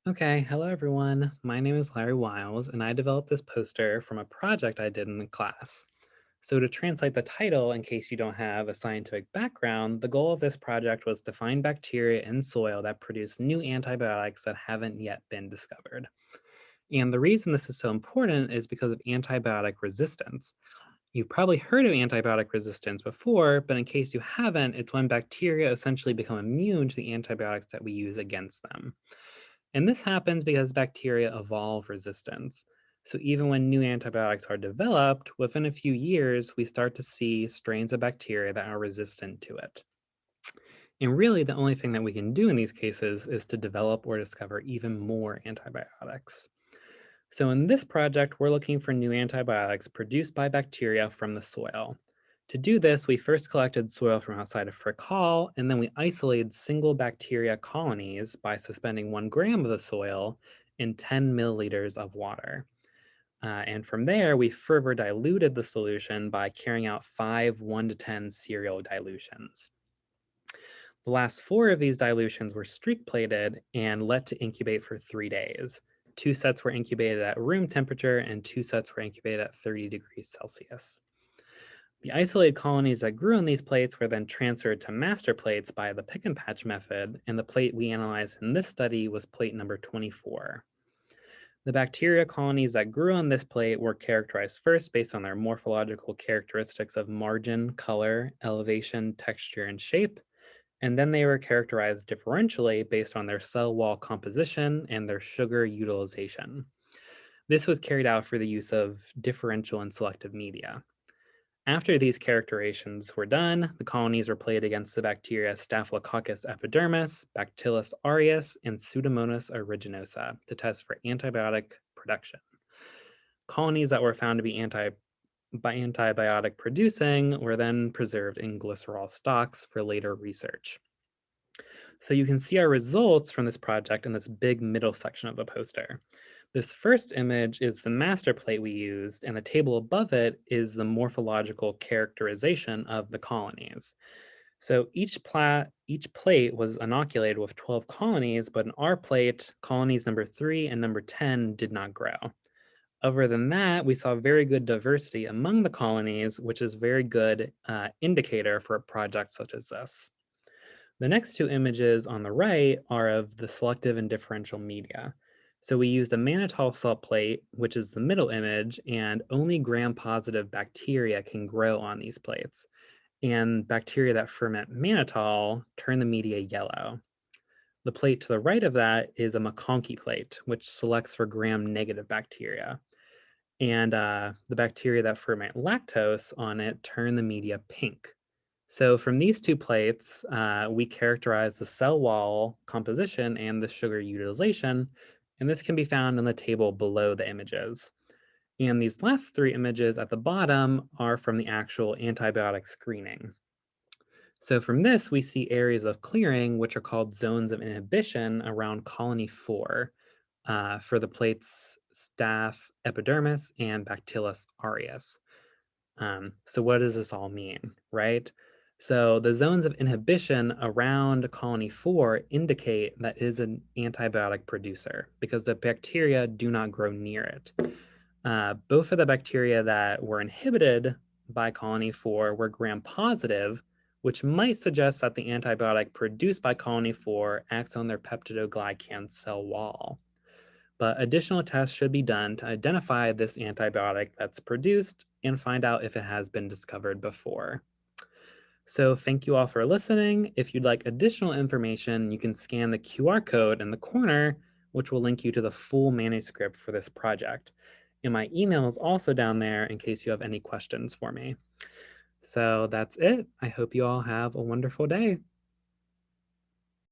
Okay, hello everyone. My name is Larry Wiles, and I developed this poster from a project I did in the class. So, to translate the title, in case you don't have a scientific background, the goal of this project was to find bacteria in soil that produce new antibiotics that haven't yet been discovered. And the reason this is so important is because of antibiotic resistance. You've probably heard of antibiotic resistance before, but in case you haven't, it's when bacteria essentially become immune to the antibiotics that we use against them. And this happens because bacteria evolve resistance. So even when new antibiotics are developed, within a few years, we start to see strains of bacteria that are resistant to it. And really, the only thing that we can do in these cases is to develop or discover even more antibiotics. So in this project, we're looking for new antibiotics produced by bacteria from the soil. To do this, we first collected soil from outside of Frick Hall, and then we isolated single bacteria colonies by suspending 1 gram of the soil in 10 milliliters of water. And from there, we further diluted the solution by carrying out 1 to 10 serial dilutions. The last 4 of these dilutions were streak plated and let to incubate for 3 days. 2 sets were incubated at room temperature and 2 sets were incubated at 30 degrees Celsius. The isolated colonies that grew on these plates were then transferred to master plates by the pick and patch method, and the plate we analyzed in this study was plate number 24. The bacteria colonies that grew on this plate were characterized first based on their morphological characteristics of margin, color, elevation, texture, and shape, and then they were characterized differentially based on their cell wall composition and their sugar utilization. This was carried out for the use of differential and selective media. After these characterizations were done, the colonies were played against the bacteria Staphylococcus epidermis, Bacillus aureus, and Pseudomonas aeruginosa to test for antibiotic production. Colonies that were found to be antibiotic producing were then preserved in glycerol stocks for later research. So you can see our results from this project in this big middle section of the poster. This first image is the master plate we used, and the table above it is the morphological characterization of the colonies. So each plate was inoculated with 12 colonies, but in our plate, colonies number 3 and number 10 did not grow. Other than that, we saw very good diversity among the colonies, which is very good indicator for a project such as this. The next 2 images on the right are of the selective and differential media. So we used a mannitol salt plate, which is the middle image, and only gram-positive bacteria can grow on these plates. And bacteria that ferment mannitol turn the media yellow. The plate to the right of that is a McConkey plate, which selects for gram-negative bacteria. And the bacteria that ferment lactose on it turn the media pink. So from these 2 plates, we characterize the cell wall composition and the sugar utilization, and this can be found in the table below the images. And these last 3 images at the bottom are from the actual antibiotic screening. So from this, we see areas of clearing, which are called zones of inhibition around colony 4 for the plates Staph epidermis and Bacillus aureus. So what does this all mean, right? So the zones of inhibition around colony 4 indicate that it is an antibiotic producer because the bacteria do not grow near it. Both of the bacteria that were inhibited by colony 4 were gram-positive, which might suggest that the antibiotic produced by colony 4 acts on their peptidoglycan cell wall. But additional tests should be done to identify this antibiotic that's produced and find out if it has been discovered before. So thank you all for listening. If you'd like additional information, you can scan the QR code in the corner, which will link you to the full manuscript for this project. And my email is also down there in case you have any questions for me. So that's it. I hope you all have a wonderful day.